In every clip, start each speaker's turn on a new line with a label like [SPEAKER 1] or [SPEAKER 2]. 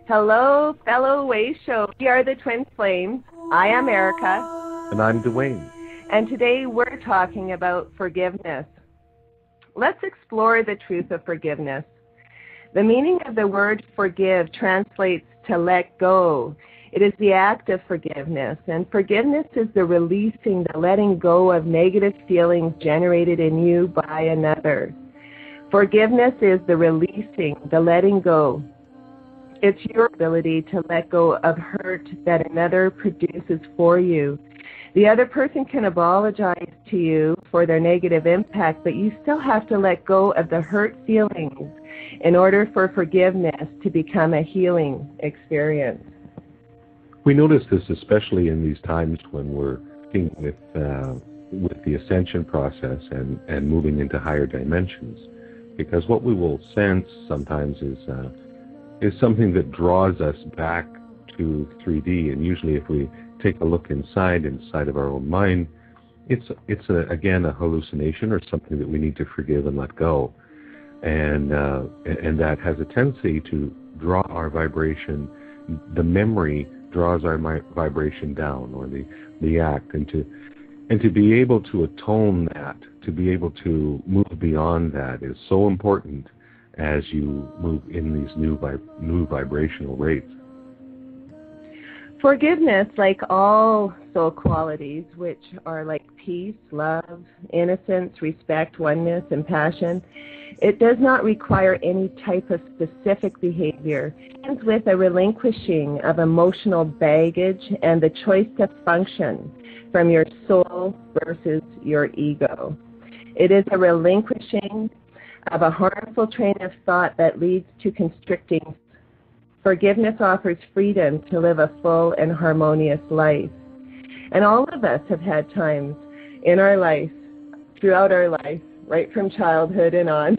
[SPEAKER 1] Hello, fellow Way Show. We are the Twin Flames. I am Erica.
[SPEAKER 2] And I'm Dwayne.
[SPEAKER 1] And today we're talking about forgiveness. Let's explore the truth of forgiveness. The meaning of the word forgive translates to let go. It is the act of forgiveness, and forgiveness is the releasing, the letting go of negative feelings generated in you by another. Forgiveness is the releasing, the letting go. It's your ability to let go of hurt that another produces for you. The other person can apologize to you for their negative impact, but you still have to let go of the hurt feelings in order for forgiveness to become a healing experience.
[SPEAKER 2] We notice this especially in these times when we're working with the ascension process and moving into higher dimensions, because what we will sense sometimes is something that draws us back to 3D, and usually if we take a look inside of our own mind, it's again a hallucination or something that we need to forgive and let go, and that has a tendency to draw our vibration. The memory draws our vibration down, or the act, and to be able to atone that, to be able to move beyond that, is so important as you move in these new vibrational rates.
[SPEAKER 1] Forgiveness, like all soul qualities, which are like peace, love, innocence, respect, oneness, and passion, it does not require any type of specific behavior. It ends with a relinquishing of emotional baggage and the choice to function from your soul versus your ego. It is a relinquishing of a harmful train of thought that leads to constricting. Forgiveness offers freedom to live a full and harmonious life. And all of us have had times in our life, throughout our life, right from childhood and on,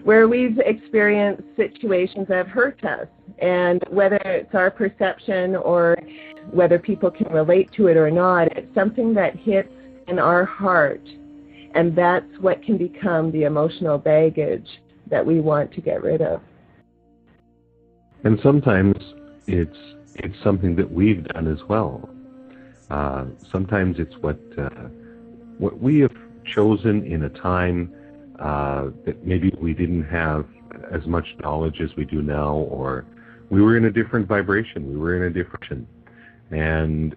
[SPEAKER 1] where we've experienced situations that have hurt us. And whether it's our perception or whether people can relate to it or not, it's something that hits in our heart. And that's what can become the emotional baggage that we want to get rid of.
[SPEAKER 2] And sometimes it's something that we've done as well. Sometimes it's what we have chosen in a time that maybe we didn't have as much knowledge as we do now, or we were in a different vibration, we were in a different, and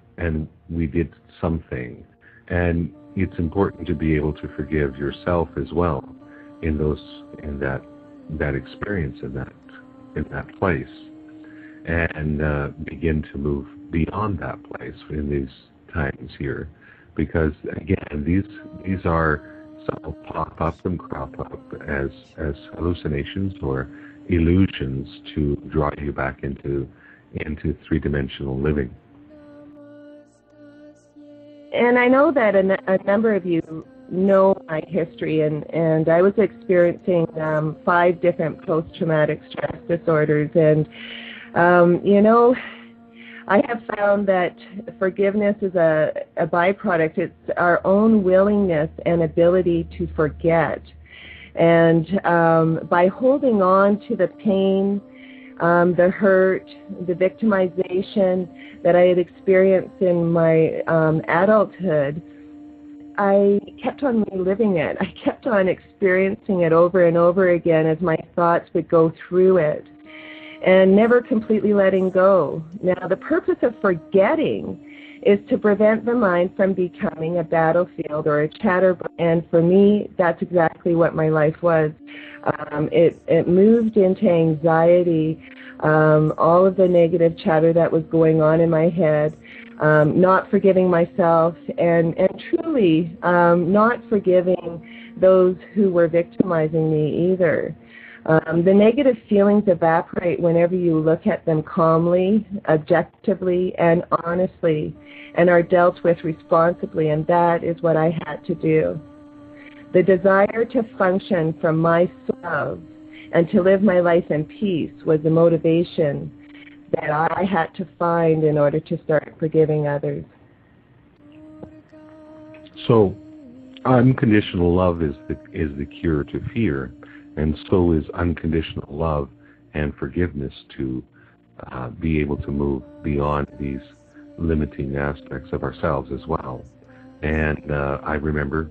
[SPEAKER 2] we did something. And it's important to be able to forgive yourself as well in that experience, in that place, and begin to move beyond that place in these times here, because again, these are, some will pop up and crop up as hallucinations or illusions to draw you back into three-dimensional living.
[SPEAKER 1] And I know that a number of you know my history, and I was experiencing 5 different post-traumatic stress disorders, and I have found that forgiveness is a byproduct. It's our own willingness and ability to forget. And by holding on to the pain, the hurt, the victimization that I had experienced in my adulthood, I kept on reliving it. I kept on experiencing it over and over again as my thoughts would go through it, and never completely letting go. Now, the purpose of forgetting is to prevent the mind from becoming a battlefield or a chatterbox. And for me, that's exactly what my life was. It moved into anxiety, all of the negative chatter that was going on in my head, not forgiving myself, and truly not forgiving those who were victimizing me either. The negative feelings evaporate whenever you look at them calmly, objectively, and honestly, and are dealt with responsibly, and that is what I had to do. The desire to function from my soul and to live my life in peace was the motivation that I had to find in order to start forgiving others.
[SPEAKER 2] So, unconditional love is the cure to fear, and so is unconditional love and forgiveness to be able to move beyond these limiting aspects of ourselves as well. And I remember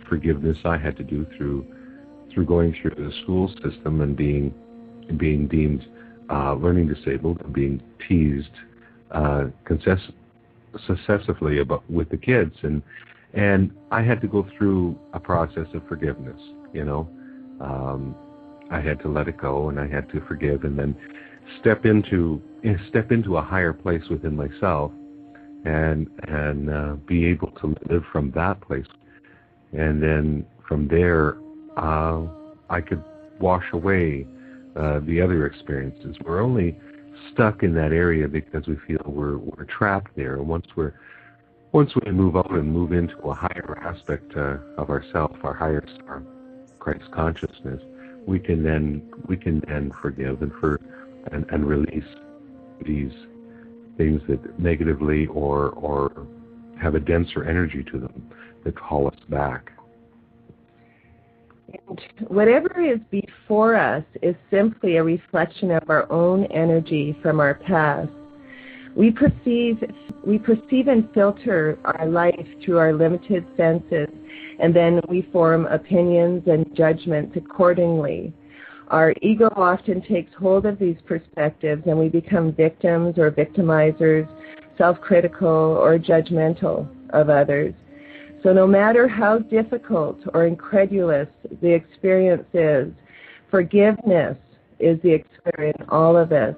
[SPEAKER 2] forgiveness I had to do through going through the school system and being deemed learning disabled and being teased successively with the kids, and I had to go through a process of forgiveness. I had to let it go, and I had to forgive, and then step into a higher place within myself, and be able to live from that place, and then from there I could wash away the other experiences. We're only stuck in that area because we feel we're trapped there. And once we move out and move into a higher aspect of ourself, our higher star, Christ consciousness, we can then forgive and release these things that negatively or have a denser energy to them that call us back.
[SPEAKER 1] And whatever is before us is simply a reflection of our own energy from our past. We perceive and filter our life through our limited senses, and then we form opinions and judgments accordingly. Our ego often takes hold of these perspectives, and we become victims or victimizers, self-critical or judgmental of others. So no matter how difficult or incredulous the experience is, forgiveness is the experience in all of us.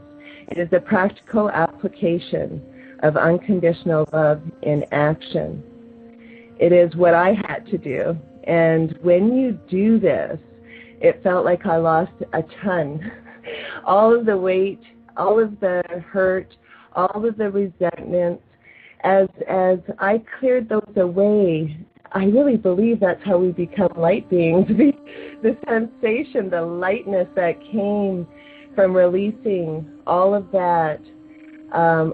[SPEAKER 1] It is a practical application of unconditional love in action. It is what I had to do. And when you do this, it felt like I lost a ton. All of the weight, all of the hurt, all of the resentments, as I cleared those away, I really believe that's how we become light beings. The sensation, the lightness that came from releasing all of that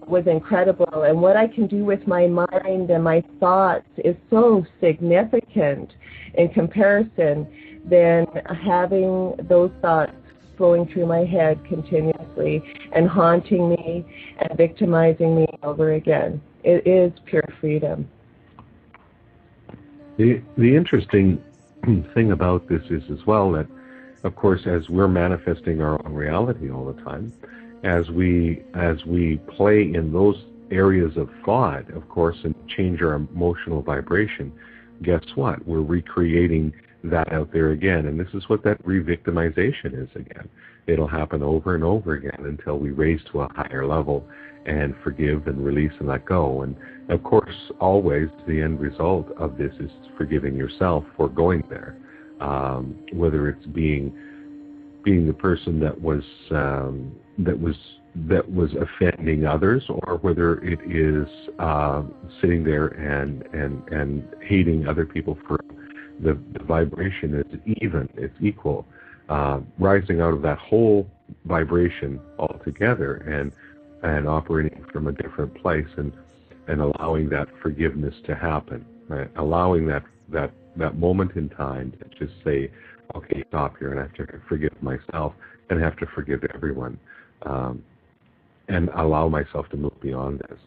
[SPEAKER 1] was incredible. And what I can do with my mind and my thoughts is so significant in comparison than having those thoughts flowing through my head continuously and haunting me and victimizing me over again. It is pure freedom.
[SPEAKER 2] The interesting thing about this is as well that, of course, as we're manifesting our own reality all the time, as we play in those areas of thought, of course, and change our emotional vibration, guess what? We're recreating that out there again. And this is what that re-victimization is again. It'll happen over and over again until we raise to a higher level and forgive and release and let go. And of course, always the end result of this is forgiving yourself for going there. Whether it's being the person that was offending others, or whether it is sitting there and hating other people for the vibration is even, it's equal. Rising out of that whole vibration altogether and operating from a different place and allowing that forgiveness to happen, right? Allowing that moment in time to just say, okay, stop here, and I have to forgive myself and have to forgive everyone, and allow myself to move beyond this.